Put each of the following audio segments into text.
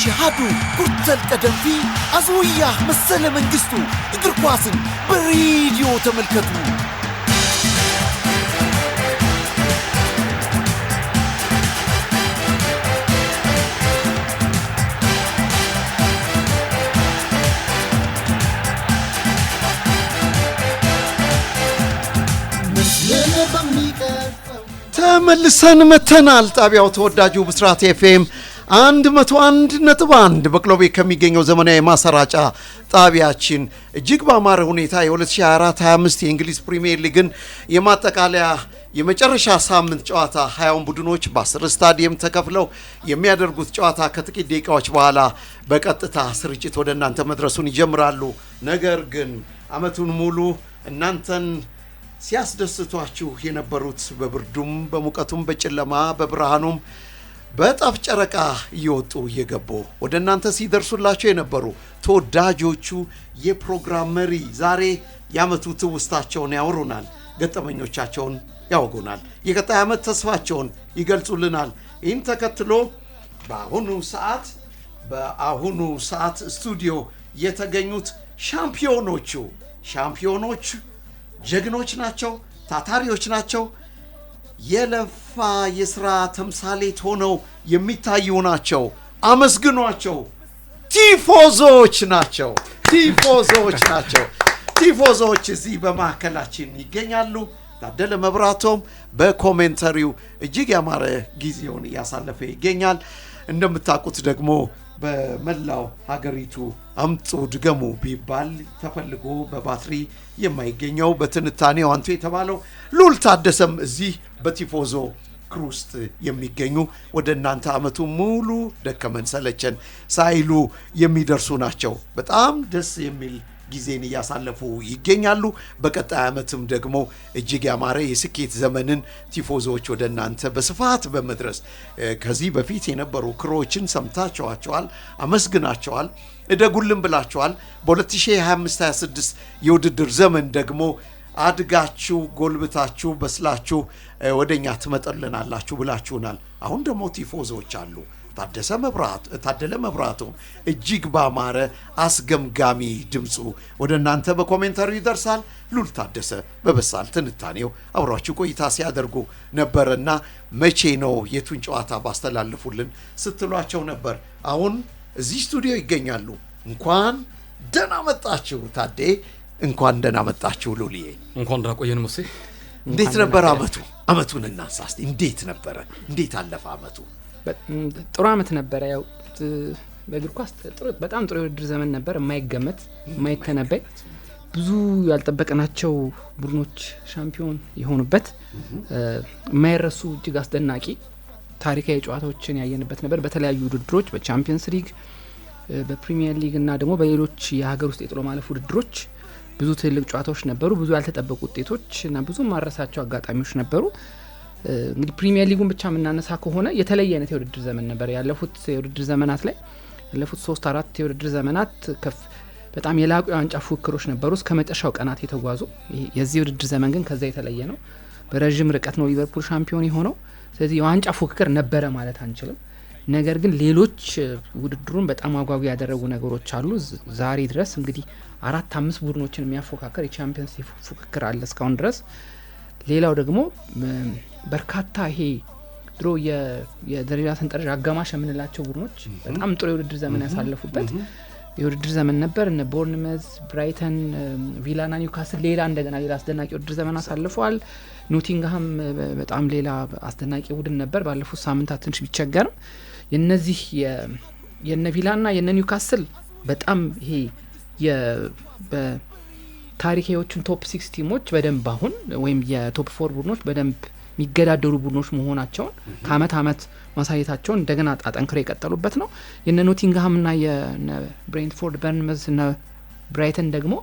ሻሃዱ ኩርተል ቀደምፊ አዙያ መሰለ መንግስቱ እግር ኳስን በሬዲዮ ተመልከቱ። ተመልሰን መተናል። ጣቢያው ተወዳጁ ብስራት ኤፍኤም 101.1 በቅሎቤ ከሚገኘው ዘመናዊ ማሰራጫ ጣቢያችን እጅግ ባማረ ሁኔታ የ2024-25 የእንግሊዝ ፕሪሚየር ሊግን የማጠቃለያ የመጨረሻ ሳምንት ጨዋታ 20 ቡድኖች በ10 ስታዲየም ተከፍለው የሚያደርጉት ጨዋታ ከጥቂት ደቂቃዎች በኋላ በቀጥታ ስርጭት ወደ እናንተ መድረሱን ይጀምራሉ። ነገር ግን አመቱን ሙሉ እናንተን ሲያስደስቷችሁ የነበሩት በብርዱም በሙቀቱም በጨለማ በብርሃኑም በጠፍ ጨረቃ እየወጡ እየገቡ ወደ እናንተ ሲደርሱላችሁ የነበሩ ተወዳጆቹ የፕሮግራም መሪ ዛሬ ያመቱ ትውስታቸውን ያወሩናል፣ ገጠመኞቻቸውን ያወጉናል፣ የቀጣይ ዓመት ተስፋቸውን ይገልጹልናል። ይህን ተከትሎ በአሁኑ ሰዓት ስቱዲዮ የተገኙት ሻምፒዮኖች ጀግኖች ናቸው፣ ታታሪዎች ናቸው፣ የለፋ የሥራ ተምሳሌት ሆነው የሚታዩ ናቸው። አመስግኗቸው። ቲፎዞች ናቸው። ቲፎዞች እዚህ በማዕከላችን ይገኛሉ። ታደለ መብራቶም በኮሜንተሪው እጅግ ያማረ ጊዜውን እያሳለፈ ይገኛል። እንደምታውቁት ደግሞ በመላው ሀገሪቱ አምጡ ድገሙ ቢባል ተፈልጎ በባትሪ የማይገኘው በትንታኔው አንቱ የተባለው ሉል ታደሰም እዚህ በቲፎዞ ክሩ ውስጥ የሚገኙ ወደ እናንተ አመቱ ሙሉ ደከመን ሰለቸን ሳይሉ የሚደርሱ ናቸው። በጣም ደስ የሚል ጊዜን እያሳለፉ ይገኛሉ። በቀጣይ ዓመትም ደግሞ እጅግ ያማረ የስኬት ዘመንን ቲፎዞዎች ወደ እናንተ በስፋት በመድረስ ከዚህ በፊት የነበሩ ክሮችን ሰምታችኋቸዋል፣ አመስግናቸዋል፣ እደጉልን ብላችኋል። በ2025-26 የውድድር ዘመን ደግሞ አድጋችሁ ጎልብታችሁ በስላችሁ ወደኛ ትመጣልናላችሁ ብላችሁናል። አሁን ደግሞ ቲፎዞች አሉ። ታደለ መብራቱ እጅግ ባማረ አስገምጋሚ ድምፁ ወደ እናንተ በኮሜንተሪ ይደርሳል። ሉል ታደሰ በበሳል ትንታኔው አብሯችሁ ቆይታ ሲያደርጉ ነበርና መቼ ነው የቱን ጨዋታ ባስተላልፉልን ስትሏቸው ነበር። አሁን እዚህ ስቱዲዮ ይገኛሉ። እንኳን ደህና መጣችሁ ታዴ፣ እንኳን ደህና መጣችሁ ሉልዬ። እንኳን ደህና ቆየን ሙሴ። እንዴት ነበር አመቱን እናንሳ እስቲ። እንዴት ነበረ? እንዴት አለፈ አመቱ? ጥሩ አመት ነበር። ያው በእግር ኳስ በጣም ጥሩ የውድድር ዘመን ነበር። የማይገመት የማይተነበይ ብዙ ያልጠበቅናቸው ቡድኖች ሻምፒዮን የሆኑበት የማይረሱ እጅግ አስደናቂ ታሪካዊ ጨዋታዎችን ያየንበት ነበር። በተለያዩ ውድድሮች በቻምፒየንስ ሊግ፣ በፕሪሚየር ሊግ እና ደግሞ በሌሎች የሀገር ውስጥ የጥሎ ማለፍ ውድድሮች ብዙ ትልቅ ጨዋታዎች ነበሩ። ብዙ ያልተጠበቁ ውጤቶች እና ብዙ ማረሳቸው አጋጣሚዎች ነበሩ። እንግዲህ ፕሪሚየር ሊጉን ብቻ የምናነሳ ከሆነ የተለየ አይነት የውድድር ዘመን ነበር። ያለፉት የውድድር ዘመናት ላይ ያለፉት 3-4 የውድድር ዘመናት በጣም የላቁ የዋንጫ ፉክክሮች ነበሩ እስከ መጨረሻው ቀናት የተጓዙ። የዚህ የውድድር ዘመን ግን ከዛ የተለየ ነው። በረጅም ርቀት ነው ሊቨርፑል ሻምፒዮን የሆነው። ስለዚህ የዋንጫ ፉክክር ነበረ ማለት አንችልም። ነገር ግን ሌሎች ውድድሩን በጣም አጓጊ ያደረጉ ነገሮች አሉ። ዛሬ ድረስ እንግዲህ 4-5 ቡድኖችን የሚያፎካከር የቻምፒየንስ ሊግ ፉክክር አለ እስካሁን ድረስ። ሌላው ደግሞ በርካታ ይሄ ድሮ የደረጃ ሰንጠረዥ አጋማሽ የምንላቸው ቡድኖች በጣም ጥሩ የውድድር ዘመን ያሳለፉበት የውድድር ዘመን ነበር። እነ ቦርንመዝ፣ ብራይተን፣ ቪላና ኒውካስል ሌላ አስደናቂ የውድድር ዘመን አሳልፈዋል። ኖቲንግሃም በጣም ሌላ አስደናቂ ቡድን ነበር። ባለፉት ሳምንታት ትንሽ ቢቸገርም የነዚህ የነ ቪላና የነ ኒውካስል በጣም ይሄ ታሪካዎቹን ቶፕ 6 ቲሞች በደንብ አሁን ወይም የቶፕ 4 ቡድኖች በደንብ የሚገዳደሩ ቡድኖች መሆናቸውን ከአመት አመት ማሳየታቸውን እንደገና አጠንክረው የቀጠሉበት ነው። የነ ኖቲንግሃም እና የነ ብሬንትፎርድ፣ በርንመዝ እና ብራይተን ደግሞ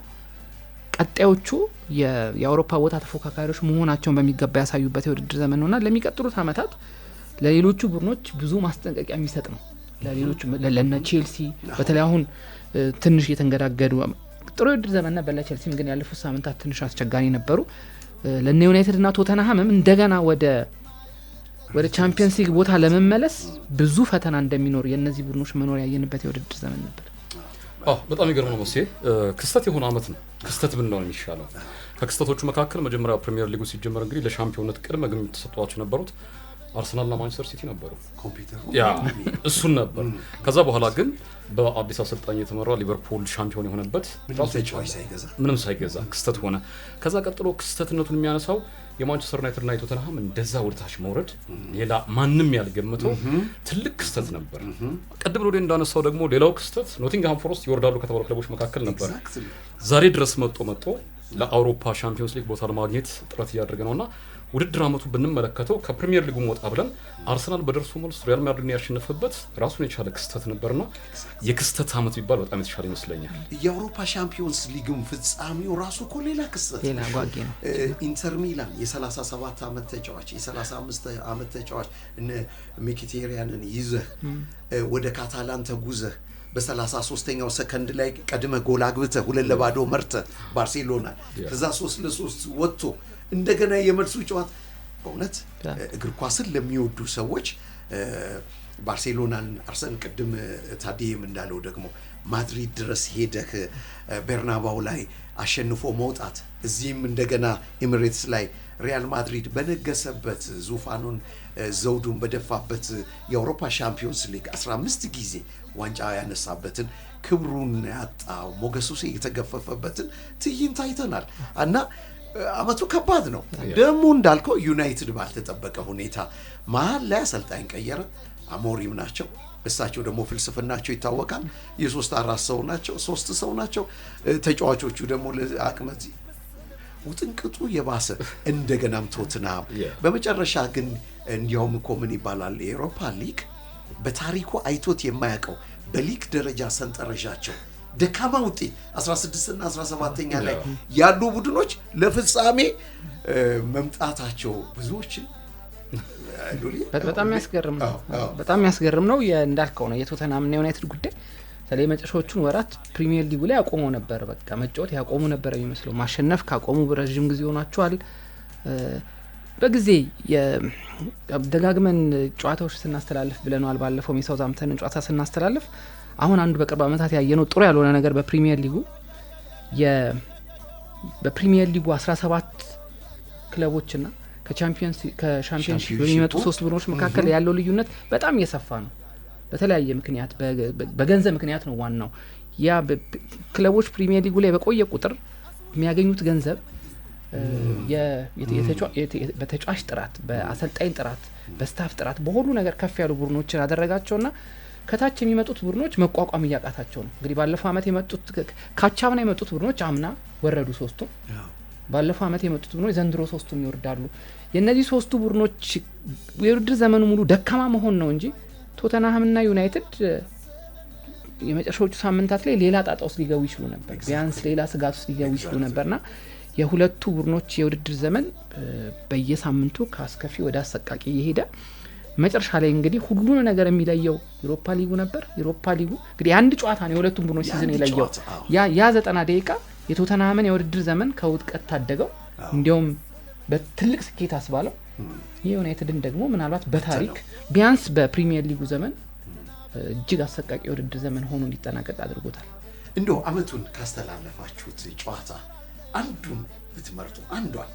ቀጣዮቹ የአውሮፓ ቦታ ተፎካካሪዎች መሆናቸውን በሚገባ ያሳዩበት የውድድር ዘመን ነውና ለሚቀጥሉት አመታት ለሌሎቹ ቡድኖች ብዙ ማስጠንቀቂያ የሚሰጥ ነው። ለሌሎቹ ለነ ቼልሲ በተለይ አሁን ትንሽ እየተንገዳገዱ ጥሩ የውድድር ዘመን ነበር። ለቼልሲም ግን ያለፉት ሳምንታት ትንሽ አስቸጋሪ ነበሩ። ለነ ዩናይትድ እና ቶተንሃምም እንደገና ወደ ወደ ቻምፒየንስ ሊግ ቦታ ለመመለስ ብዙ ፈተና እንደሚኖር የነዚህ ቡድኖች መኖር ያየንበት የውድድር ዘመን ነበር። በጣም ይገርም ነው መቼ ክስተት የሆነ አመት ነው። ክስተት ብንለው ነው የሚሻለው። ከክስተቶቹ መካከል መጀመሪያ ፕሪሚየር ሊጉ ሲጀመር እንግዲህ ለሻምፒዮንነት ቅድመ ግምት ተሰጥቷቸው ነበሩት አርሰናልና ማንቸስተር ሲቲ ነበሩ። ያ እሱን ነበር። ከዛ በኋላ ግን በአዲስ አሰልጣኝ የተመራ ሊቨርፑል ሻምፒዮን የሆነበት ምንም ሳይገዛ ክስተት ሆነ። ከዛ ቀጥሎ ክስተትነቱን የሚያነሳው የማንቸስተር ዩናይትድ እና ቶተንሃም እንደዛ ወደታች መውረድ ሌላ ማንንም ያልገመተው ትልቅ ክስተት ነበር። ቀድሞ ወደ እንዳነሳው ደግሞ ሌላው ክስተት ኖቲንግሃም ፎረስት ይወርዳሉ ከተባሉ ክለቦች መካከል ነበር። ዛሬ ድረስ መጥቶ ለአውሮፓ ሻምፒዮንስ ሊግ ቦታ ለማግኘት ጥረት እያደረገ ነውና ውድድር አመቱ ብንመለከተው ከፕሪሚየር ሊጉ ወጣ ብለን አርሰናል በደርሶ መልስ ሪያል ማድሪድን ያሸነፈበት ራሱን የቻለ ክስተት ነበርና የክስተት አመት ቢባል በጣም የተሻለ ይመስለኛል። የአውሮፓ ሻምፒዮንስ ሊግም ፍጻሜው ራሱ እኮ ሌላ ክስተት ሌላ ጓጊ ነው። ኢንተር ሚላን የ37 አመት ተጫዋች የ35 አመት ተጫዋች እነ ሚኪቴሪያንን ይዘህ ወደ ካታላን ተጉዘህ በ33ኛው ሰከንድ ላይ ቀድመ ጎል አግብተህ 2-0 መርተህ ባርሴሎና ከዛ 3-3 ወጥቶ እንደገና የመልሱ ጨዋታ በእውነት እግር ኳስን ለሚወዱ ሰዎች ባርሴሎናን አርሰን ቅድም ታዲየም እንዳለው ደግሞ ማድሪድ ድረስ ሄደህ ቤርናባው ላይ አሸንፎ መውጣት እዚህም እንደገና ኤሚሬትስ ላይ ሪያል ማድሪድ በነገሰበት ዙፋኑን ዘውዱን በደፋበት የአውሮፓ ሻምፒዮንስ ሊግ 15 ጊዜ ዋንጫ ያነሳበትን ክብሩን ያጣው ሞገሱ የተገፈፈበትን ትዕይንት አይተናል እና አመቱ ከባድ ነው። ደግሞ እንዳልከው ዩናይትድ ባልተጠበቀ ሁኔታ መሀል ላይ አሰልጣኝ ቀየረ። አሞሪም ናቸው። እሳቸው ደግሞ ፍልስፍናቸው ይታወቃል። የ3-4 ሰው ናቸው፣ 3 ሰው ናቸው። ተጫዋቾቹ ደግሞ ለአቅመት ውጥንቅጡ የባሰ እንደገናም ቶትናም በመጨረሻ ግን እንዲያውም እኮ ምን ይባላል የአውሮፓ ሊግ በታሪኩ አይቶት የማያውቀው በሊግ ደረጃ ሰንጠረዣቸው ደካማ ውጤት 16 እና 17ኛ ላይ ያሉ ቡድኖች ለፍጻሜ መምጣታቸው ብዙዎችን በጣም ያስገርም ነው። እንዳልከው ነው የቶተንሃም እና ዩናይትድ ጉዳይ ስለዚህ መጨረሻዎቹን ወራት ፕሪሚየር ሊጉ ላይ ያቆሙ ነበር። በቃ መጫወት ያቆሙ ነበር የሚመስለው። ማሸነፍ ካቆሙ በረጅም ጊዜ ሆኗቸዋል። በጊዜ ደጋግመን ጨዋታዎች ስናስተላልፍ ብለናል። ባለፈው የሳውዛምፕተንን ጨዋታ ስናስተላልፍ አሁን አንዱ በቅርብ ዓመታት ያየነው ጥሩ ያልሆነ ነገር በፕሪሚየር ሊጉ 17 ክለቦችና ከሻምፒዮንሺፕ በሚመጡ 3 ቡድኖች መካከል ያለው ልዩነት በጣም እየሰፋ ነው። በተለያየ ምክንያት በገንዘብ ምክንያት ነው ዋናው። ያ ክለቦች ፕሪሚየር ሊጉ ላይ በቆየ ቁጥር የሚያገኙት ገንዘብ በተጫዋች ጥራት፣ በአሰልጣኝ ጥራት፣ በስታፍ ጥራት በሁሉ ነገር ከፍ ያሉ ቡድኖችን አደረጋቸውና ከታች የሚመጡት ቡድኖች መቋቋም እያቃታቸው ነው። እንግዲህ ባለፈው አመት የመጡት ካቻምና የመጡት ቡድኖች አምና ወረዱ 3ቱ። ባለፈው አመት የመጡት ቡድኖች ዘንድሮ 3ቱም ይወርዳሉ። የነዚህ 3ቱ ቡድኖች የውድድር ዘመኑ ሙሉ ደካማ መሆን ነው እንጂ ቶተንሃምና ዩናይትድ የመጨረሻዎቹ ሳምንታት ላይ ሌላ ጣጣ ውስጥ ሊገቡ ይችሉ ነበር። ቢያንስ ሌላ ስጋት ውስጥ ሊገቡ ይችሉ ነበርና የሁለቱ ቡድኖች የውድድር ዘመን በየሳምንቱ ከአስከፊ ወደ አሰቃቂ እየሄደ መጨረሻ ላይ እንግዲህ ሁሉን ነገር የሚለየው ዩሮፓ ሊጉ ነበር። ዩሮፓ ሊጉ እንግዲህ አንድ ጨዋታ ነው የሁለቱም ቡድኖች ሲዝን የለየው። ያ 90 ደቂቃ የቶተንሃምን የውድድር ዘመን ከውድቀት ታደገው፣ እንዲያውም በትልቅ ስኬት አስባለው። የዩናይትድን ደግሞ ምናልባት በታሪክ ቢያንስ በፕሪሚየር ሊጉ ዘመን እጅግ አሰቃቂ የውድድር ዘመን ሆኖ እንዲጠናቀቅ አድርጎታል። እንደው አመቱን ካስተላለፋችሁት ጨዋታ አንዱን ብትመርጡ፣ አንዷን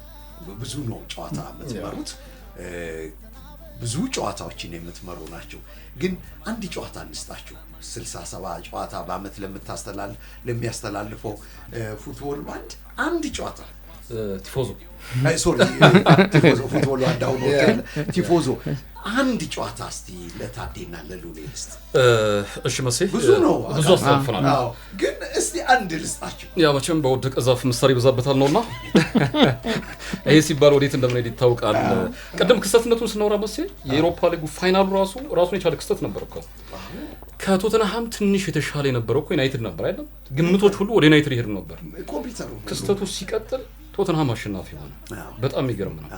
ብዙ ነው ጨዋታ የምትመሩት፣ ብዙ ጨዋታዎችን የምትመሩ ናቸው። ግን አንድ ጨዋታ እንስጣችሁ። 67 ጨዋታ በአመት ለሚያስተላልፈው ፉትቦል ባንድ አንድ ጨዋታ ቲፎዞ ፉትቦል ባንድ አሁን ቲፎዞ አንድ ጨዋታ እስቲ ለታዴና ለሉሌ ልስጥ። እሺ መሴ ብዙ ነው፣ ብዙ አስተላልፈናል። ግን እስቲ አንድ ልስጣችሁ። ያ መቼም በወደቀ ዛፍ ምሳሌ ይበዛበታል ነውና ይሄ ሲባል ወዴት እንደምንሄድ ይታወቃል። ቀደም ክስተትነቱን ስናወራ መሴ የአውሮፓ ሊጉ ፋይናሉ ራሱን የቻለ ክስተት ነበር እኮ። ከቶተንሃም ትንሽ የተሻለ የነበረው እኮ ዩናይትድ ነበር አይደል? ግምቶች ሁሉ ወደ ዩናይትድ ይሄዱ ነበር። ክስተቱ ሲቀጥል ቶተንሃም አሸናፊ ሆነ። በጣም የሚገርም ነው።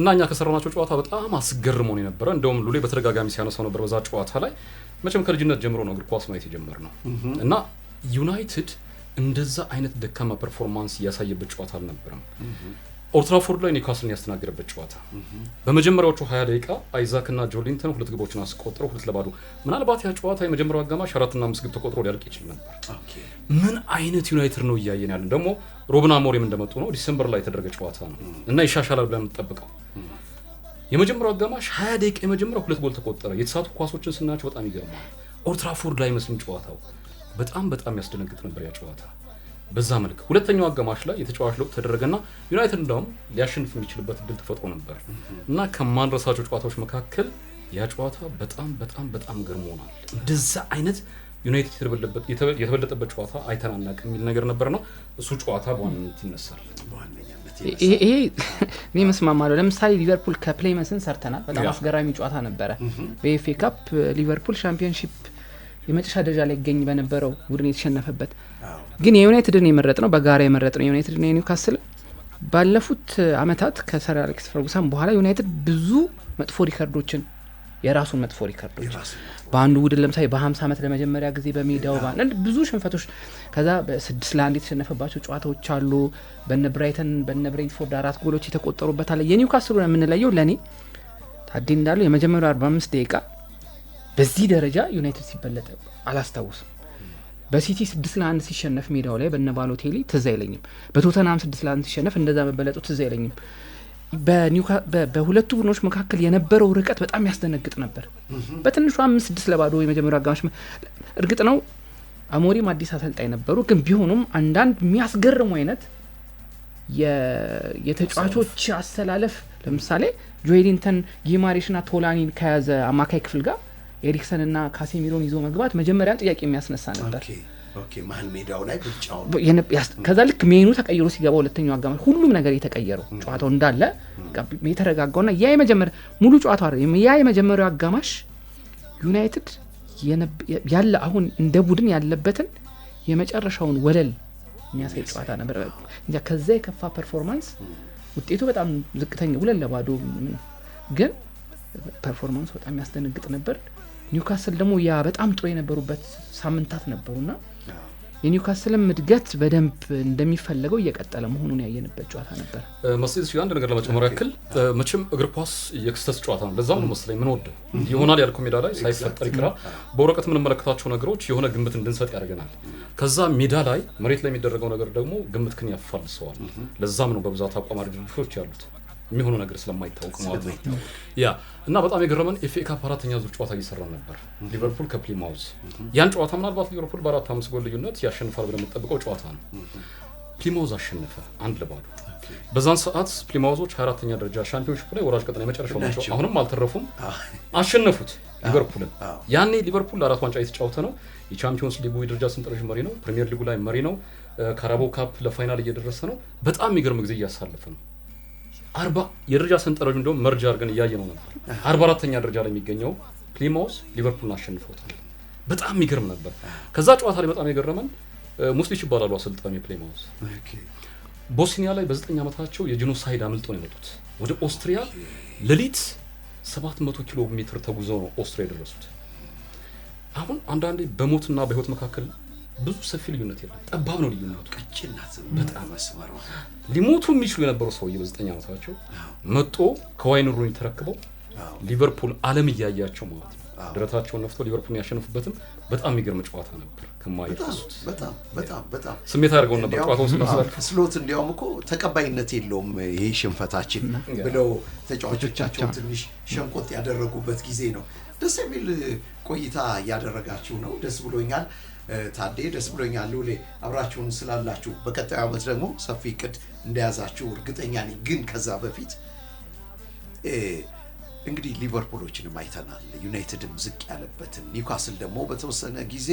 እና እኛ ከሰራናቸው ጨዋታ በጣም አስገርሞን የነበረ እንደውም ሉሌ በተደጋጋሚ ሲያነሳው ነበር በዛ ጨዋታ ላይ መቼም ከልጅነት ጀምሮ ነው እግር ኳስ ማየት የጀመርነው እና ዩናይትድ እንደዛ አይነት ደካማ ፐርፎርማንስ ያሳየበት ጨዋታ አልነበረም። ኦልድ ትራፎርድ ላይ ኒውካስልን ያስተናገደበት ጨዋታ በመጀመሪያዎቹ 20 ደቂቃ አይዛክና ጆሊንተን ሁለት ግቦችን አስቆጥረው 2-2 ምናልባት ያ ጨዋታ የመጀመሪያው አጋማሽ 4 እና 5 ግብ ተቆጥሮ ሊያልቅ ይችል ነበር። ምን አይነት ዩናይትድ ነው እያየን ያለን? ደግሞ ሩበን አሞሪም እንደመጡ ነው ዲሴምበር ላይ የተደረገ ጨዋታ ነው እና ይሻሻላል ብለን እንጠብቀው። የመጀመሪያው አጋማሽ 20 ደቂቃ የመጀመሪያው 2 ጎል ተቆጠረ። የተሳቱ ኳሶችን ስናያቸው በጣም ይገርማል። ኦልድ ትራፎርድ ላይ መስልን ጨዋታው በጣም ያስደነግጥ ነበር ያ ጨዋታ። በዛ መልክ ሁለተኛው አጋማሽ ላይ የተጫዋች ለውጥ ተደረገና ዩናይትድ እንደውም ሊያሸንፍ የሚችልበት እድል ተፈጥሮ ነበር እና ከማንረሳቸው ጨዋታዎች መካከል ያ ጨዋታ በጣም ገርሞናል። እንደዛ አይነት ዩናይትድ የተበለጠበት ጨዋታ አይተናናቅ የሚል ነገር ነበር ነው። እሱ ጨዋታ በዋናነት ይነሳል። ይሄ እኔ መስማማለሁ። ለምሳሌ ሊቨርፑል ከፕሌይመንስን ሰርተናል። በጣም አስገራሚ ጨዋታ ነበረ። በኤፍኤ ካፕ ሊቨርፑል ሻምፒዮንሺፕ የመጨረሻ ደረጃ ላይ ገኝ በነበረው ቡድን የተሸነፈበት ግን የዩናይትድን የመረጥነው በጋራ የመረጥነው የዩናይትድና የኒውካስል ባለፉት አመታት ከሰር አሌክስ ፈርጉሰን በኋላ ዩናይትድ ብዙ መጥፎ ሪከርዶችን የራሱን መጥፎ ሪከርዶች በአንዱ ቡድን ለምሳሌ በ50 አመት ለመጀመሪያ ጊዜ በሜዳው ባንድ ብዙ ሽንፈቶች ከዛ በ6-1 የተሸነፈባቸው ጨዋታዎች አሉ። በነ ብራይተን በነ ብሬንትፎርድ 4 ጎሎች የተቆጠሩበት አለ። የኒውካስል የምንለየው ለኔ ታዲ እንዳለው የመጀመሪያው 45 ደቂቃ በዚህ ደረጃ ዩናይትድ ሲበለጥ አላስታውስም። በሲቲ 6-1 ሲሸነፍ ሜዳው ላይ በነባሎቴሊ ትዝ አይለኝም። በቶተንሃም 6-1 ሲሸነፍ እንደዛ መበለጡ ትዝ አይለኝም። በሁለቱ ቡድኖች መካከል የነበረው ርቀት በጣም ያስደነግጥ ነበር። በትንሹ 5-6 የመጀመሪያው አጋማሽ እርግጥ ነው አሞሪም አዲስ አሰልጣኝ ነበሩ፣ ግን ቢሆኑም አንዳንድ የሚያስገርሙ አይነት የተጫዋቾች አስተላለፍ ለምሳሌ ጆኤሊንተን ጊማሬሽና ቶላኒን ከያዘ አማካይ ክፍል ጋር ኤሪክሰንና ካሴሚሮን ይዞ መግባት መጀመሪያም ጥያቄ የሚያስነሳ ነበር። ኦኬ መሀል ሜዳው ላይ ብቻው ከዛ ልክ ሜኑ ተቀይሮ ሲገባ ሁለተኛው አጋማሽ ሁሉም ነገር የተቀየረው ጨዋታው እንዳለ የተረጋጋውና ያ የመጀመሪያ ሙሉ ጨዋታው ያ የመጀመሪያው አጋማሽ ዩናይትድ ያለ አሁን እንደ ቡድን ያለበትን የመጨረሻውን ወለል የሚያሳይ ጨዋታ ነበር። እንጃ ከዛ የከፋ ፐርፎርማንስ ውጤቱ በጣም ዝቅተኛ 2-2 ግን ፐርፎርማንስ በጣም ያስደነግጥ ነበር። ኒውካስል ደግሞ ያ በጣም ጥሩ የነበሩበት ሳምንታት ነበሩና የኒውካስልም እድገት በደንብ እንደሚፈልገው እየቀጠለ መሆኑን ያየንበት ጨዋታ ነበር። መስጊድ አንድ ነገር ለመጨመር ያክል መቼም እግር ኳስ የክስተት ጨዋታ ነው። ለዛም ነው መሰለኝ ምን ወደ ይሆናል ያልከው ሜዳ ላይ ሳይፈጠር ይቀራል። በወረቀት ምን መለከታቸው ነገሮች የሆነ ግምት እንድንሰጥ ያደርገናል። ከዛ ሜዳ ላይ መሬት ላይ የሚደረገው ነገር ደግሞ ግምትክን ያፋልሰዋል። ለዛም ነው በብዛት አቋም አድርጆች ያሉት የሚሆኑ ነገር ስለማይታወቅ ማለት ነው። ያ እና በጣም የገረመን ኤፍኤ ካፕ አራተኛ ዙር ጨዋታ እየሰራ ነበር ሊቨርፑል ከፕሊማውዝ። ያን ጨዋታ ምናልባት ሊቨርፑል በ4-5 ጎል ልዩነት ያሸንፋል ብለን የምንጠብቀው ጨዋታ ነው። ፕሊማውዝ አሸነፈ 1-0። በዛን ሰዓት ፕሊማውዞች 24ኛ ደረጃ ሻምፒዮንሺፕ ላይ ወራጅ ቀጠና የመጨረሻው ናቸው። አሁንም አልተረፉም፣ አሸነፉት ሊቨርፑልን። ያኔ ሊቨርፑል ለ4 ዋንጫ የተጫወተ ነው። የቻምፒዮንስ ሊጉ የደረጃ ሰንጠረዥ መሪ ነው። ፕሪሚየር ሊጉ ላይ መሪ ነው። ካራባኦ ካፕ ለፋይናል እየደረሰ ነው። በጣም የሚገርም ጊዜ እያሳለፈ ነው። 40 የደረጃ ሰንጠረዡ እንደውም መርጃ አድርገን እያየነው ነበር። 44ኛ ደረጃ ላይ የሚገኘው ፕሊማውዝ ሊቨርፑልን አሸንፎታል። በጣም የሚገርም ነበር። ከዛ ጨዋታ ላይ በጣም የገረመን ሙስሊች ይባላሉ አሰልጣኙ ፕሊማውዝ። ቦስኒያ ላይ በ9 ዓመታቸው የጂኖሳይድ አምልጦ ነው የመጡት። ወደ ኦስትሪያ ሌሊት 700 ኪሎ ሜትር ተጉዘው ነው ኦስትሪያ የደረሱት። አሁን አንዳንዴ በሞትና በህይወት መካከል ብዙ ሰፊ ልዩነት የለም፣ ጠባብ ነው ልዩነቱ። ቀጭናት በጣም መስመር ሊሞቱ የሚችሉ የነበሩ ሰውዬ በ9 ዓመታቸው መጥቶ ከዋይን ሩኒ ተረክበው ሊቨርፑል ዓለም እያያቸው ማለት ነው ድረታቸውን ነፍቶ ሊቨርፑልን ያሸነፉበትም በጣም የሚገርም ጨዋታ ነበር። ከማይረሱት በጣም ስሜት አድርገው ነበር ጨዋታው ስለሰለ ስሎት እንዲያውም እኮ ተቀባይነት የለውም ይሄ ሽንፈታችን ብለው ተጫዋቾቻቸው ትንሽ ሸንቆጥ ያደረጉበት ጊዜ ነው። ደስ የሚል ቆይታ ያደረጋችሁ ነው። ደስ ብሎኛል። ታዴ ደስ ብሎኛል። ሉሌ አብራችሁን ስላላችሁ በቀጣዩ ዓመት ደግሞ ሰፊ እቅድ እንደያዛችሁ እርግጠኛ ነኝ። ግን ከዛ በፊት እንግዲህ ሊቨርፑሎችንም አይተናል። ዩናይትድም ዝቅ ያለበትን፣ ኒውካስል ደግሞ በተወሰነ ጊዜ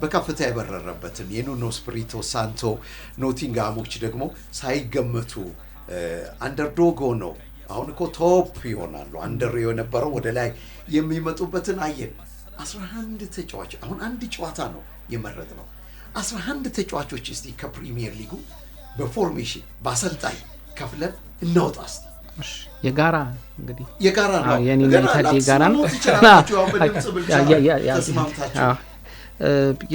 በከፍታ የበረረበትን፣ የኑኖ ስፒሪቶ ሳንቶ ኖቲንግሃሞች ደግሞ ሳይገመቱ አንደርዶግ ሆነው አሁን እኮ ቶፕ ይሆናሉ። አንደር የነበረው ወደ ላይ የሚመጡበትን አየን። 11 ተጫዋች አሁን አንድ ጨዋታ ነው የመረጥነው። 11 ተጫዋቾች እስቲ ከፕሪሚየር ሊጉ በፎርሜሽን በአሰልጣኝ ከፍለን እናውጣ እስቲ። የጋራ እንግዲህ የጋራ ነው የኔና ታዲ የጋራ ነው።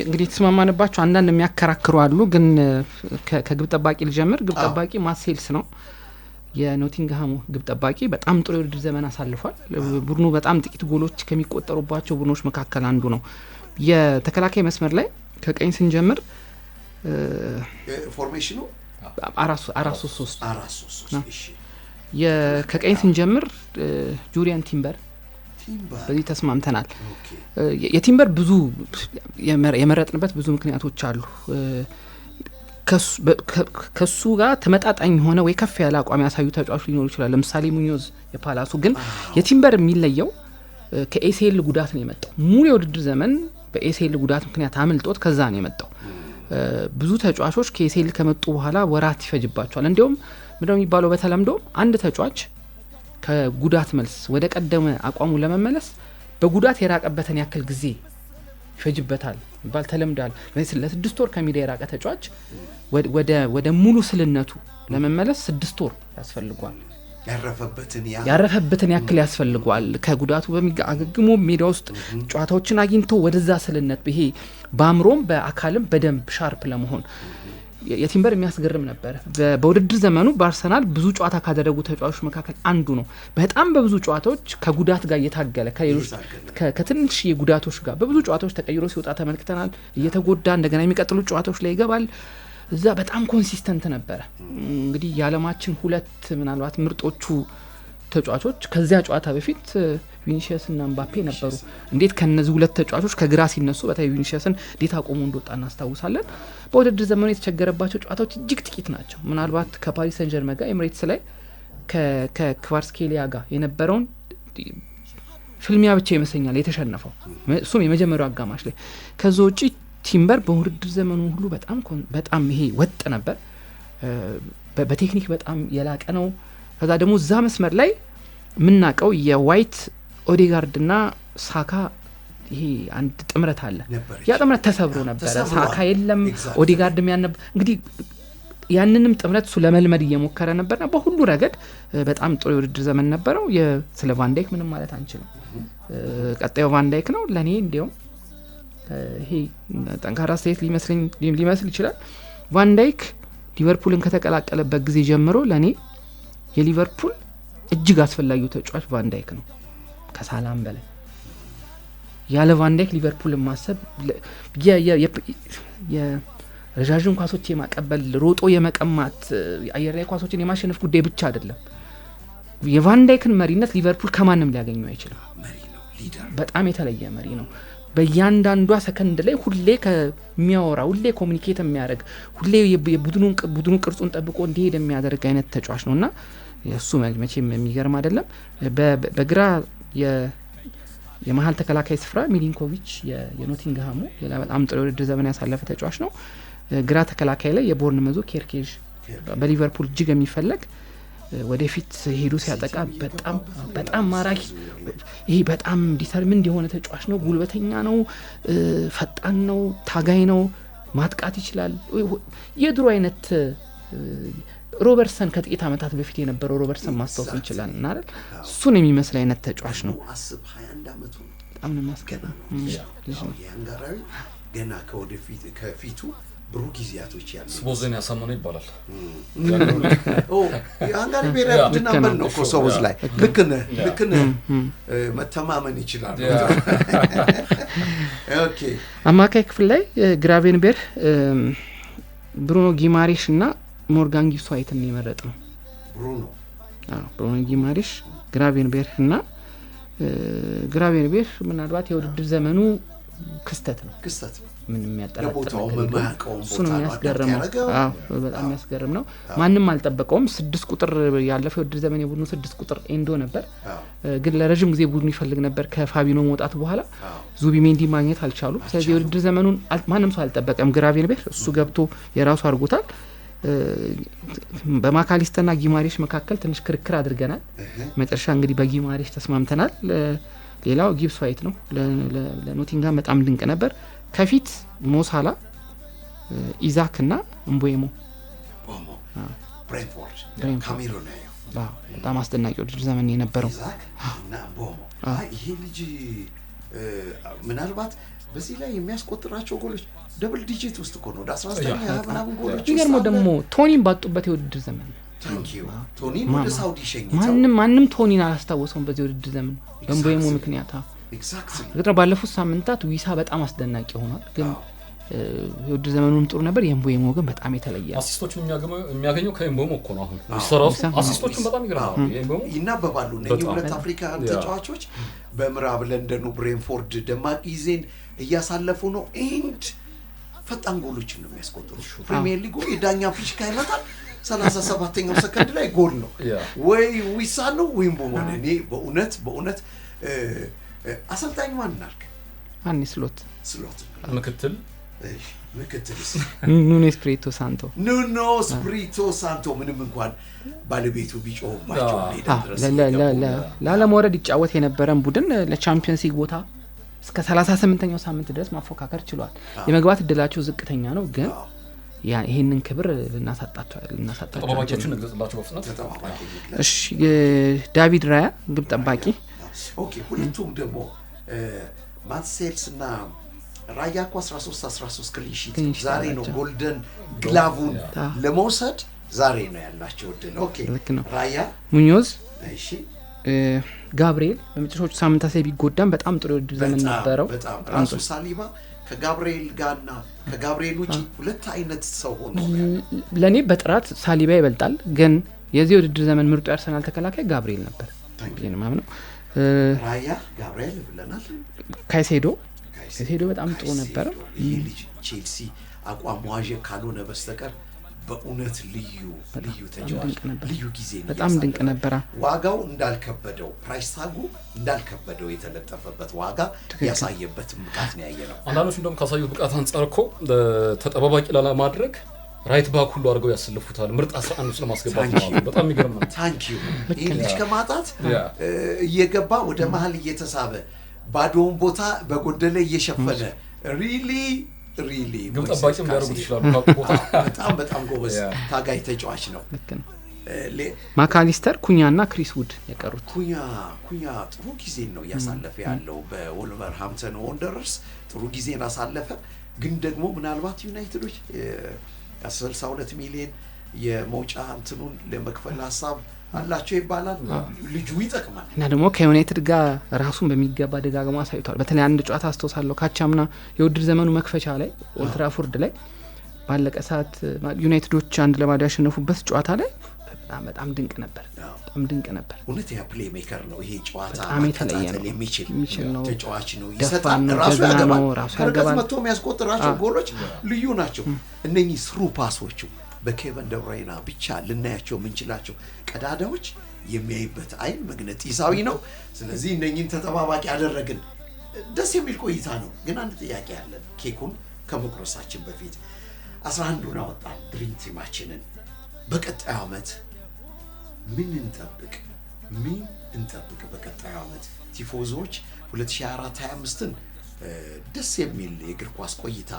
እንግዲህ ተስማማንባቸው። አንዳንድ የሚያከራክሩ አሉ፣ ግን ከግብ ጠባቂ ልጀምር። ግብ ጠባቂ ማሴልስ ነው። የኖቲንግሃም ግብ ጠባቂ በጣም ጥሩ የውድድር ዘመን አሳልፏል። ቡድኑ በጣም ጥቂት ጎሎች ከሚቆጠሩባቸው ቡድኖች መካከል አንዱ ነው። የተከላካይ መስመር ላይ ከቀኝ ስንጀምር ፎርሜሽኑ 4-3-3 እሺ ከቀኝ ስንጀምር ጁሪያን ቲምበር በዚህ ተስማምተናል። የቲምበር ብዙ የመረጥንበት ብዙ ምክንያቶች አሉ። ከሱ ጋር ተመጣጣኝ ሆነ ወይ ከፍ ያለ አቋም ያሳዩ ተጫዋቾች ሊኖሩ ይችላል። ለምሳሌ ሙኞዝ የፓላሱ ግን የቲምበር የሚለየው ከኤሲኤል ጉዳት ነው የመጣው። ሙሉ የውድድር ዘመን በኤሲኤል ጉዳት ምክንያት አመልጦት ከዛ ነው የመጣው። ብዙ ተጫዋቾች ከኤሲኤል ከመጡ በኋላ ወራት ይፈጅባቸዋል። እንዲያውም ምንድነው የሚባለው በተለምዶ አንድ ተጫዋች ከጉዳት መልስ ወደ ቀደመ አቋሙ ለመመለስ በጉዳት የራቀበትን ያክል ጊዜ ይፈጅበታል ይባል ተለምዷል። ለ6 ወር ከሜዳ የራቀ ተጫዋች ወደ ሙሉ ስልነቱ ለመመለስ 6 ወር ያስፈልጓል። ያረፈበትን ያክል ያስፈልጓል። ከጉዳቱ በሚያገግሞ ሜዳ ውስጥ ጨዋታዎችን አግኝቶ ወደዛ ስልነት ይሄ በአእምሮም በአካልም በደንብ ሻርፕ ለመሆን የቲምበር የሚያስገርም ነበር። በውድድር ዘመኑ በአርሰናል ብዙ ጨዋታ ካደረጉ ተጫዋቾች መካከል አንዱ ነው። በጣም በብዙ ጨዋታዎች ከጉዳት ጋር እየታገለ ከሌሎች ከትንሽ የጉዳቶች ጋር በብዙ ጨዋታዎች ተቀይሮ ሲወጣ ተመልክተናል። እየተጎዳ እንደገና የሚቀጥሉ ጨዋታዎች ላይ ይገባል። እዛ በጣም ኮንሲስተንት ነበረ። እንግዲህ የዓለማችን 2 ምናልባት ምርጦቹ ተጫዋቾች ከዚያ ጨዋታ በፊት ቪኒሺየስ እና ምባፔ ነበሩ። እንዴት ከነዚህ 2 ተጫዋቾች ከግራ ሲነሱ በተለይ ቪኒሺየስን እንዴት አቆሙ እንደወጣ እናስታውሳለን። በውድድር ዘመኑ የተቸገረባቸው ጨዋታዎች እጅግ ጥቂት ናቸው። ምናልባት ከፓሪስ ሰን ጀርመን ጋር ኤምሬትስ ላይ ከክቫራትስኬሊያ ጋር የነበረውን ፍልሚያ ብቻ ይመስለኛል የተሸነፈው፣ እሱም የመጀመሪያው አጋማሽ ላይ። ከዛ ውጪ ቲምበር በውድድር ዘመኑ ሁሉ በጣም ይሄ ወጥ ነበር። በቴክኒክ በጣም የላቀ ነው። ከዛ ደግሞ እዛ መስመር ላይ የምናውቀው የዋይት ኦዴጋርድና ሳካ ይሄ አንድ ጥምረት አለ። ያ ጥምረት ተሰብሮ ነበረ። ሳካ የለም፣ ኦዴጋርድ እንግዲህ ያንንም ጥምረት እሱ ለመልመድ እየሞከረ ነበርና በሁሉ ረገድ በጣም ጥሩ የውድድር ዘመን ነበረው። ስለ ቫንዳይክ ምንም ማለት አንችልም። ቀጣዩ ቫንዳይክ ነው ለኔ። እንዲያውም ይሄ ጠንካራ አስተያየት ሊመስል ይችላል። ቫንዳይክ ሊቨርፑልን ከተቀላቀለበት ጊዜ ጀምሮ ለኔ የሊቨርፑል እጅግ አስፈላጊው ተጫዋች ቫንዳይክ ነው ከሳላም በላይ። ያለ ቫንዳይክ ሊቨርፑልን ማሰብ የረዣዥም ኳሶች የማቀበል ሮጦ የመቀማት አየር ላይ ኳሶችን የማሸነፍ ጉዳይ ብቻ አይደለም። የቫንዳይክን መሪነት ሊቨርፑል ከማንም ሊያገኘው አይችልም። በጣም የተለየ መሪ ነው። በእያንዳንዷ ሰከንድ ላይ ሁሌ ከሚያወራ ሁሌ ኮሚኒኬት የሚያደርግ ሁሌ የቡድኑ ቅርጹን ጠብቆ እንዲሄድ የሚያደርግ አይነት ተጫዋች ነውና እሱ መቼም የሚገርም አይደለም። በግራ የመሀል ተከላካይ ስፍራ ሚሊንኮቪች የኖቲንግሃሙ ሌላ በጣም ጥሩ የውድድር ዘመን ያሳለፈ ተጫዋች ነው። ግራ ተከላካይ ላይ የቦርንመዙ ኬርኬዥ በሊቨርፑል እጅግ የሚፈለግ ወደፊት ሄዱ ሲያጠቃ በጣም ማራኪ ይሄ በጣም ዲተርሚንድ የሆነ ተጫዋች ነው። ጉልበተኛ ነው፣ ፈጣን ነው፣ ታጋይ ነው፣ ማጥቃት ይችላል። የድሮ አይነት ሮበርትሰን ከጥቂት ዓመታት በፊት የነበረው ሮበርትሰን ማስታወስ እንችላለን አይደል? እሱን የሚመስል አይነት ተጫዋች ነው። 21 አመቱ ነው። በጣም ነው የሚያስገርም ያንጋራዊ ገና ከፊቱ ብሩህ ጊዜያቶች ያሉ ስቦዘን ያሳመነው ይባላል። አንጋሪ ብሔራዊ ቡድን አምበል ነው እኮ ሰዎች ላይ ልክ ነህ መተማመን ይችላል። ኦኬ አማካይ ክፍል ላይ ግራቬንቤር፣ ብሩኖ ጊማሬሽ እና ሞርጋን ጊብስ ዋይትን የመረጥ ነው። ብሩኖ ጊማሬሽ፣ ግራቬንቤር እና ግራቬንቤር ምናልባት የውድድር ዘመኑ ክስተት ነው። ምንም የሚያጠራጥር ነገር እሱ ነው የሚያስገርመው። በጣም የሚያስገርም ነው። ማንም አልጠበቀውም። 6 ቁጥር ያለፈው የውድድር ዘመን የቡድኑ 6 ቁጥር ኤንዶ ነበር። ግን ለረጅም ጊዜ ቡድኑ ይፈልግ ነበር። ከፋቢኖ መውጣት በኋላ ዙቢሜንዲ ማግኘት አልቻሉም። ስለዚህ የውድድር ዘመኑን ማንም ሰው አልጠበቀም። ግራቬንቤር እሱ ገብቶ የራሱ አድርጎታል። በማካሊስተና ጊማሬሽ መካከል ትንሽ ክርክር አድርገናል። መጨረሻ እንግዲህ በጊማሬሽ ተስማምተናል። ሌላው ጊብስ ዋይት ነው። ለኖቲንጋም በጣም ድንቅ ነበር። ከፊት ሞሳላ፣ ኢዛክ እና እምቦሞ ብሬንትፎርድ ካሜሩን በጣም አስደናቂ ውድድር ዘመን የነበረው እና እምቦሞ ይሄ ልጅ ምናልባት በዚህ ላይ የሚያስቆጥራቸው ጎሎች ደብል ዲጂት ውስጥ እኮ ነው። ወደ 19 ምናምን ጎሎች ይገርመው ደግሞ ቶኒን ባጡበት የውድድር ዘመን ቶኒ ወደ ሳውዲ ሸኝተው ማንም ቶኒን አላስታወሰውም በዚህ ውድድር ዘመን በእምቦሞ ምክንያት። ኤግዛክትሊ ባለፉት ሳምንታት ዊሳ በጣም አስደናቂ ሆኗል፣ ግን የውድድር ዘመኑም ጥሩ ነበር። የእምቦሞ ግን በጣም የተለየ አሲስቶችን የሚያገኘው ከእምቦሞ እኮ ነው። አሁን ዊሳ አሲስቶችን በጣም ይገርማል። የእምቦሞ ይናበባሉ። እነዚህ ሁለት አፍሪካን ተጫዋቾች በምዕራብ ለንደኑ ብሬንፎርድ ደማቅ ጊዜን እያሳለፉ ነው። ኤንድ ፈጣን ጎሎችን ነው የሚያስቆጥሩ። ፕሪሚየር ሊጉ የዳኛ ፊሽካ ይመታል 37ኛው ሰከንድ ላይ ጎል ነው ወይ ዊሳ ነው ወይ እምቦሞ ነው። እኔ በእውነት አሰልጣኝ ማን ናርክ? አንኒ ስሎት ምክትል ኑኖ ስፒሪቶ ሳንቶ ምንም እንኳን ባለቤቱ ቢጮህባቸው ላለመውረድ ይጫወት የነበረን ቡድን ለቻምፒየንስ ሊግ ቦታ እስከ 38ኛው ሳምንት ድረስ ማፎካከር ችሏል። የመግባት እድላቸው ዝቅተኛ ነው፣ ግን ይሄንን ክብር ልናሳጣቸው ተጠባባቂዎችን እንግለጽላቸው በፍጥነት። እሺ ዳቪድ ራያ ግብ ጠባቂ። ኦኬ ሁለቱም ደግሞ ማትሴልስ እና ራያ 13 ክሊንሺት ዛሬ ነው ጎልደን ግላቡን ለመውሰድ ዛሬ ነው ያላቸው እድል። ኦኬ ራያ ሙኞዝ፣ እሺ ጋብሪኤል በመጨረሻዎቹ ሳምንታት ላይ ቢጎዳም በጣም ጥሩ ውድድር ዘመን ነበረው። በጣም ራሱ ሳሊባ ከጋብሪኤል ጋርና ከጋብሪኤል ውጪ ሁለት አይነት ሰው ሆኖ ለኔ በጥራት ሳሊባ ይበልጣል፣ ግን የዚህ ውድድር ዘመን ምርጡ የአርሰናል ተከላካይ ጋብሪኤል ነበር። ይሄን ማምነው ራያ ጋብሪኤል ብለናል። ካይሴዶ በጣም ጥሩ ነበር። ይሄ ልጅ ቼልሲ አቋም ዋዥ ካልሆነ በስተቀር በእውነት ልዩ ተጫዋች ልዩ ጊዜ በጣም ድንቅ ነበር። ዋጋው እንዳልከበደው ፕራይስ ታጉ እንዳልከበደው የተለጠፈበት ዋጋ ያሳየበት ብቃት ነው ያየነው። አንዳንዶች እንደውም ካሳየው ብቃት አንፃር እኮ ተጠባባቂ ላለማድረግ ራይት ባክ ሁሉ አድርገው ያሰልፉታል። ምርጥ 11 ውስጥ ለማስገባት ነው። በጣም የሚገርም ነው። ታንኪዩ ይሄ ልጅ ከማጣት እየገባ ወደ መሀል እየተሳበ ባዶውን ቦታ በጎደለ እየሸፈነ ሪሊ ግብ ጠባቂም ሊያደርጉት ይችላሉ። በጣም ጎበዝ ታጋይ ተጫዋች ነው። ማካሊስተር፣ ኩኛና ክሪስ ውድ የቀሩት። ኩኛ ጥሩ ጊዜ ነው እያሳለፈ ያለው በወልቨርሃምፕተን ወንደረርስ ጥሩ ጊዜን አሳለፈ። ግን ደግሞ ምናልባት ዩናይትዶች 62 ሚሊዮን የመውጫ እንትኑን ለመክፈል ሀሳብ አላቸው ይባላል። ልጁ ይጠቅማል እና ደግሞ ከዩናይትድ ጋር ራሱን በሚገባ ደጋግሞ አሳይቷል። በተለይ አንድ ጨዋታ አስተውሳለሁ ካቻምና የውድድር ዘመኑ መክፈቻ ላይ ኦልድ ትራፎርድ ላይ ባለቀ ሰዓት ዩናይትዶች 1-0 ያሸነፉበት ጨዋታ ላይ በጣም ድንቅ ነበር። እውነት ያ ፕሌይ ሜከር ነው። ይሄ ጨዋታ ማከታተል የሚችል ነው ተጫዋች ነው። ይሰጣል፣ ራሱ ያገባል። ከርቀት መጥቶ የሚያስቆጥራቸው ጎሎች ልዩ ናቸው። እነኚህ ስሩ ፓሶቹ በኬቨን ደብራይና ብቻ ልናያቸው የምንችላቸው ቀዳዳዎች የሚያይበት አይን መግነጢሳዊ ነው። ስለዚህ እነኚህን ተጠባባቂ ያደረግን ደስ የሚል ቆይታ ነው። ግን አንድ ጥያቄ አለን። ኬኩን ከመቁረሳችን በፊት 11ዱን አወጣን ድሪም ቲማችንን። በቀጣዩ ዓመት ምን እንጠብቅ? በቀጣዩ ዓመት ቲፎዞች 2024-25ን ደስ የሚል የእግር ኳስ ቆይታ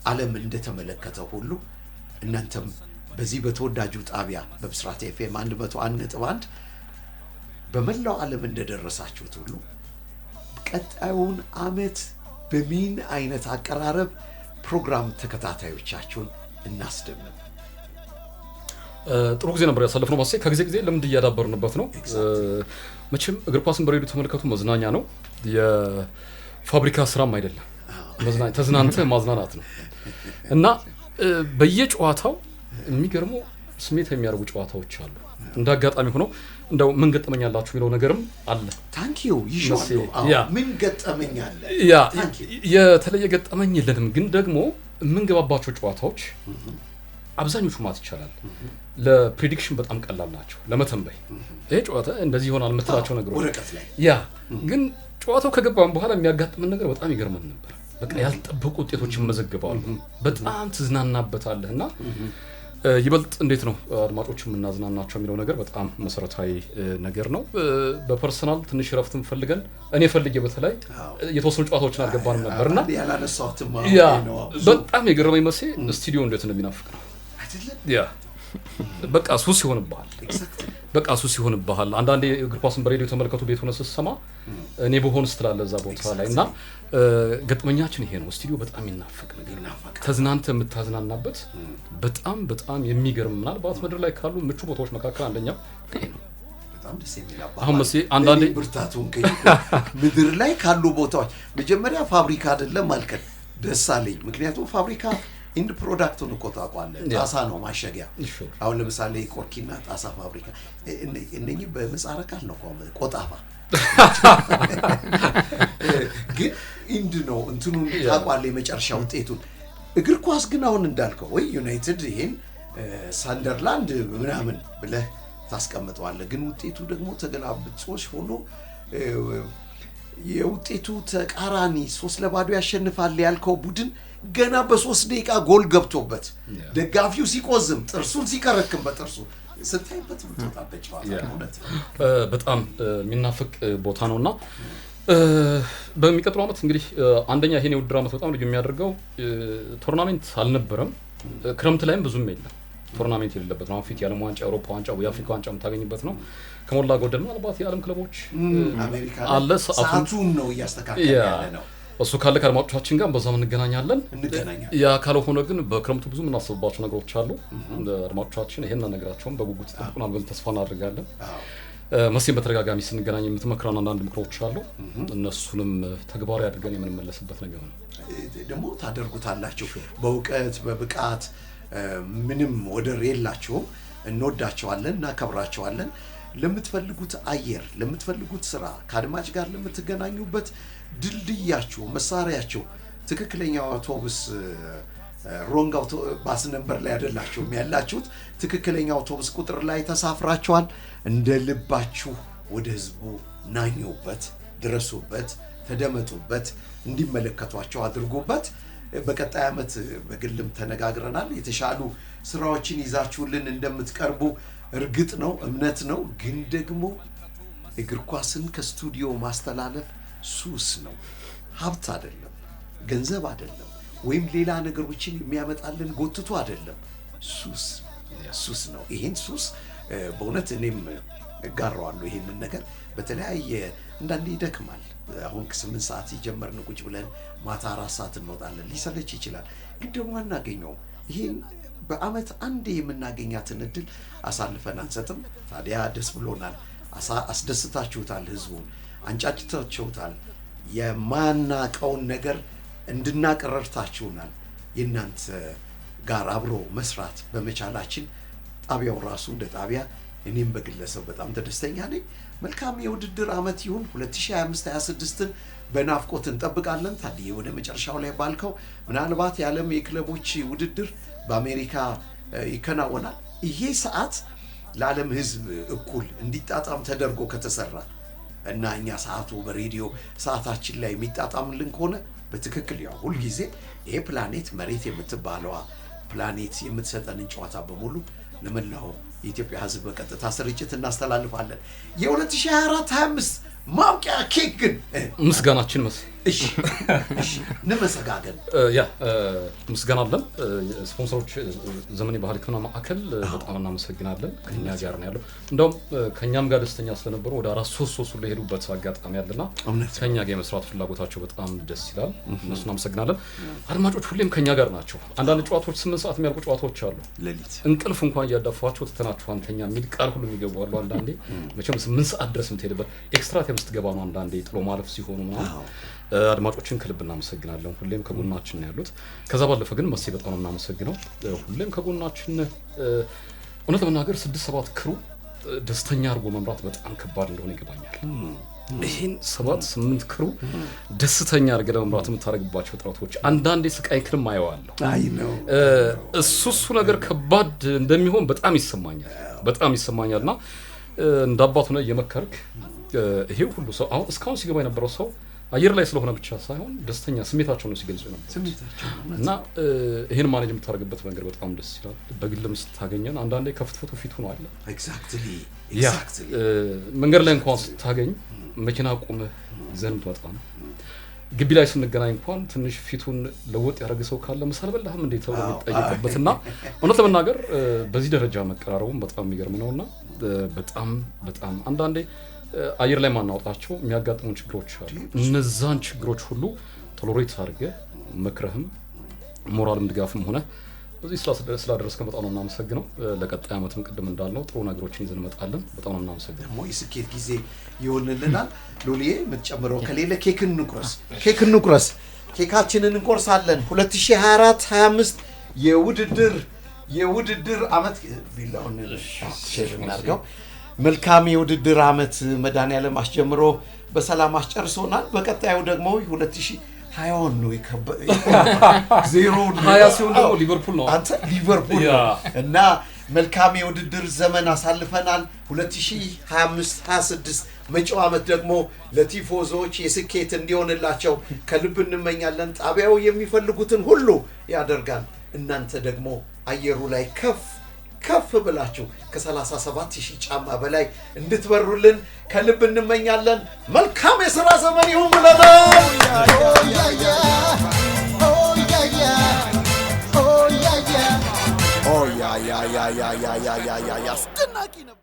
ዓለም እንደተመለከተ ሁሉ እናንተም በዚህ በተወዳጁ ጣቢያ በብስራት ኤፍኤም 101.1 በመላው ዓለም እንደደረሳችሁት ሁሉ ቀጣዩን ዓመት በምን አይነት አቀራረብ ፕሮግራም ተከታታዮቻችሁን እናስደምም? ጥሩ ጊዜ ነበር ያሳለፍነው። ማሰይ ከጊዜ ልምድ እያዳበርንበት ነው። መቼም እግር ኳስን በሬዲዮ ተመልከቱ መዝናኛ ነው፣ የፋብሪካ ስራም አይደለም። መዝናኛ ተዝናንተ ማዝናናት ነው እና በየጨዋታው የሚገርሙ ስሜት የሚያደርጉ ጨዋታዎች አሉ። እንደ አጋጣሚ ሆኖ እንደው ምን ገጠመኛላችሁ የሚለው ነገርም አለ። ታንኪዩ ይሻሉ። ምን ገጠመኛለ? የተለየ ገጠመኝ የለንም፣ ግን ደግሞ የምንገባባቸው ጨዋታዎች አብዛኞቹ ማለት ይቻላል ለፕሬዲክሽን በጣም ቀላል ናቸው ለመተንበይ። ይሄ ጨዋታ እንደዚህ ይሆናል የምትላቸው ነገሮች ወረቀት ላይ ግን ጨዋታው ከገባን በኋላ የሚያጋጥመን ነገር በጣም ይገርመን ነበር። በቃ ያልጠበቁ ውጤቶችን መዘግባሉ። በጣም ትዝናናበታለህ እና ይበልጥ እንዴት ነው አድማጮች የምናዝናናቸው የሚለው ነገር በጣም መሰረታዊ ነገር ነው። በፐርሰናል ትንሽ ረፍትም ፈልገን እኔ ፈልጌ በተለይ የተወሰኑ ጨዋታዎችን አልገባንም ነበርና ያላነሳሁትም በጣም የገረመኝ መሴ ስቱዲዮ እንዴት እንደሚናፍቅ ነው። በቃ ሱስ ይሆንብሃል። በቃ ሱስ ይሆንብሃል። አንዳንዴ እግር ኳስን በሬዲዮ ተመልከቱ ቤት ሆነ ስትሰማ እኔ በሆን ስትላለ እዛ ቦታ ላይ እና ገጥመኛችን ይሄ ነው። ስቱዲዮ በጣም ይናፈቅ ነገር ተዝናንተ የምታዝናናበት በጣም በጣም የሚገርም ምናልባት ምድር ላይ ካሉ ምቹ ቦታዎች መካከል አንደኛው ይሄ ነው። በጣም ደስ የሚል አሁን መስ አንዳንዴ ብርታቱን ምድር ላይ ካሉ ቦታዎች መጀመሪያ ፋብሪካ አይደለም ማልከል ደስ አለኝ። ምክንያቱም ፋብሪካ ኢንድ ፕሮዳክቱን እኮ ታውቃለህ፣ ጣሳ ነው ማሸጊያ። አሁን ለምሳሌ ቆርኪና ጣሳ ፋብሪካ እነኚህ በምህጻረ ቃል ነው ቆጣፋ ግን ኢንድ ነው እንትኑን ታውቃለህ የመጨረሻ ውጤቱን። እግር ኳስ ግን አሁን እንዳልከው ወይ ዩናይትድ ይሄን ሳንደርላንድ ምናምን ብለህ ታስቀምጠዋለህ፣ ግን ውጤቱ ደግሞ ተገላብጦሽ ሆኖ የውጤቱ ተቃራኒ 3-0 ያሸንፋል ያልከው ቡድን ገና በ3 ደቂቃ ጎል ገብቶበት ደጋፊው ሲቆዝም ጥርሱን ሲከረክም በጥርሱ ስታይበት ወጣበት ጨዋታ በጣም የሚናፍቅ ቦታ ነውና በሚቀጥለው ዓመት እንግዲህ አንደኛ ይሄን የውድድር ዓመት በጣም ልዩ የሚያደርገው ቶርናሜንት አልነበረም። ክረምት ላይም ብዙም የለም ቶርናሜንት የሌለበት ነው። ፊት የዓለም ዋንጫ፣ የአውሮፓ ዋንጫ፣ የአፍሪካ ዋንጫ የምታገኝበት ነው። ከሞላ ጎደል ምናልባት የዓለም ክለቦች አለ ሰዓቱን ነው እያስተካከለ ያለ ነው። እሱ ካለ ከአድማጮቻችን ጋር በዛም እንገናኛለን። ያ ካልሆነ ግን በክረምቱ ብዙ የምናስብባቸው ነገሮች አሉ። አድማጮቻችን ይሄን ነገራቸውን በጉጉት ይጠብቁናል ብለን ተስፋ እናደርጋለን። መቼም በተደጋጋሚ ስንገናኝ የምትመክረን አንዳንድ ምክሮች አሉ። እነሱንም ተግባራዊ አድርገን የምንመለስበት ነው የሚሆነው። ደግሞ ታደርጉታላችሁ በእውቀት በብቃት ምንም ወደር የላችሁም። እንወዳቸዋለን፣ እናከብራቸዋለን። ለምትፈልጉት አየር፣ ለምትፈልጉት ስራ፣ ከአድማጭ ጋር ለምትገናኙበት ድልድያችሁ፣ መሳሪያችሁ ትክክለኛው አውቶቡስ ሮንግ ባስ ነምበር ላይ አይደላችሁም ያላችሁት። ትክክለኛው አውቶቡስ ቁጥር ላይ ተሳፍራችኋል። እንደ ልባችሁ ወደ ህዝቡ ናኙበት፣ ድረሱበት፣ ተደመጡበት፣ እንዲመለከቷቸው አድርጉበት። በቀጣይ ዓመት በግልም ተነጋግረናል። የተሻሉ ስራዎችን ይዛችሁልን እንደምትቀርቡ እርግጥ ነው፣ እምነት ነው። ግን ደግሞ እግር ኳስን ከስቱዲዮ ማስተላለፍ ሱስ ነው፣ ሀብት አይደለም፣ ገንዘብ አይደለም፣ ወይም ሌላ ነገሮችን የሚያመጣልን ጎትቶ አይደለም። ሱስ ነው። ይሄን ሱስ በእውነት እኔም እጋራዋለሁ። ይሄንን ነገር በተለያየ አንዳንዴ ይደክማል። አሁን ከ8 ሰዓት የጀመርን ቁጭ ብለን ማታ 4 ሰዓት እንወጣለን። ሊሰለች ይችላል፣ ግን ደግሞ አናገኘውም። ይሄን በአመት አንዴ የምናገኛትን እድል አሳልፈን አንሰጥም። ታዲያ ደስ ብሎናል። አስደስታችሁታል፣ ህዝቡን አንጫጭታችሁታል። የማናቀውን ነገር እንድናቀረርታችሁናል። የእናንተ ጋር አብሮ መስራት በመቻላችን ጣቢያው ራሱ እንደ ጣቢያ እኔም በግለሰብ በጣም ተደስተኛ ነኝ። መልካም የውድድር ዓመት ይሁን። 2025-26ን በናፍቆት እንጠብቃለን። ታዲያ ወደ መጨረሻው ላይ ባልከው ምናልባት የዓለም የክለቦች ውድድር በአሜሪካ ይከናወናል። ይሄ ሰዓት ለዓለም ህዝብ እኩል እንዲጣጣም ተደርጎ ከተሰራ እና እኛ ሰዓቱ በሬዲዮ ሰዓታችን ላይ የሚጣጣምልን ከሆነ በትክክል ያው ሁል ጊዜ ይሄ ፕላኔት መሬት የምትባለዋ ፕላኔት የምትሰጠንን ጨዋታ በሙሉ ለመላው የኢትዮጵያ ህዝብ በቀጥታ ስርጭት እናስተላልፋለን። የ2024-25 ማውቂያ ኬክ ግን ምስጋናችን እሺ እንመሰጋገን ምስጋና አለን። ስፖንሰሮች ዘመን የባህል ሕክምና ማዕከል በጣም እናመሰግናለን። ከኛ ጋር ነው ያለው። እንደውም ከኛም ጋር ደስተኛ ስለነበሩ ወደ 433 ሁሉ ሄዱበት አጋጣሚ አለና ከኛ ጋር የመስራት ፍላጎታቸው በጣም ደስ ይላል። እነሱን እናመሰግናለን። አድማጮች ሁሌም ከኛ ጋር ናቸው። አንዳንድ ጨዋታዎች 8 ሰዓት የሚያልቁ ጨዋታዎች አሉ። ለሊት እንቅልፍ እንኳን እያዳፋቸው ተተናችሁ አንተኛ የሚል ቃል ሁሉ የሚገቡ አሉ። አንዳንዴ መቼም 8 ሰዓት ድረስ የምትሄድበት ኤክስትራ ታይም ስትገባ ነው አንዳንዴ ጥሎ ማለፍ ሲሆኑ ምናምን አድማጮችን ከልብ እናመሰግናለን። ሁሌም ከጎናችን ነው ያሉት። ከዛ ባለፈ ግን መሴ በጣም ነው እናመሰግነው። ሁሌም ከጎናችን እውነት ለመናገር 6-7 ክሩ ደስተኛ አድርጎ መምራት በጣም ከባድ እንደሆነ ይገባኛል። ይሄን 7-8 ክሩ ደስተኛ አድርገህ ለመምራት የምታደርግባቸው ጥረቶች አንዳንዴ ስቃይ ክርም አየዋለሁ። እሱ ነገር ከባድ እንደሚሆን በጣም ይሰማኛልና እንደ አባት ሆነህ እየመከርክ ይሄ ሁሉ ሰው አሁን እስካሁን ሲገባ የነበረው ሰው አየር ላይ ስለሆነ ብቻ ሳይሆን ደስተኛ ስሜታቸው ነው ሲገልጹ ነበር እና ይሄን ማኔጅ የምታደርግበት መንገድ በጣም ደስ ይላል። በግልም ስታገኘን አንዳንዴ ከፍትፎቱ ፊቱ ነው አለ ኤግዛክትሊ መንገድ ላይ እንኳን ስታገኝ መኪና ቆመህ ይዘን ትወጣ ነው። ግቢ ላይ ስንገናኝ እንኳን ትንሽ ፊቱን ለወጥ ያደረገ ሰው ካለ ምሳል በላህም እንዴት ተብሎ የሚጠየቅበትና እውነት ለመናገር በዚህ ደረጃ መቀራረቡም በጣም የሚገርም ነውና በጣም አንዳንዴ አየር ላይ ማናወጣቸው የሚያጋጥሙን ችግሮች አሉ። እነዛን ችግሮች ሁሉ ቶሎሬት አድርገህ መክረህም ሞራልም ድጋፍም ሆነ በዚህ ስላደረስከን በጣም ነው እናመሰግነው። ለቀጣይ አመትም ቅድም እንዳልነው ጥሩ ነገሮችን ይዘን እንመጣለን። በጣም ነው እናመሰግነው። ደግሞ የስኬት ጊዜ ይሆንልናል። ሎሊዬ የምትጨምረው ከሌለ ኬክን እንቁረስ። ኬካችንን እንቆርሳለን። 2024-25 የውድድር አመት ቢላውን ሼር እናድርገው። መልካም የውድድር አመት መድኃኒዓለም አስጀምሮ በሰላም አስጨርሶናል። በቀጣዩ ደግሞ 2020 ነው ዜሮ 20 ሲሆን ደግሞ ሊቨርፑል ነው አንተ ሊቨርፑል እና መልካም የውድድር ዘመን አሳልፈናል። 2025-26 መጪው አመት ደግሞ ለቲፎዞች የስኬት እንዲሆንላቸው ከልብ እንመኛለን። ጣቢያው የሚፈልጉትን ሁሉ ያደርጋል። እናንተ ደግሞ አየሩ ላይ ከፍ ብላችሁ ከ37,000 ጫማ በላይ እንድትበሩልን ከልብ እንመኛለን። መልካም የሥራ ዘመን ይሁን ብለናል።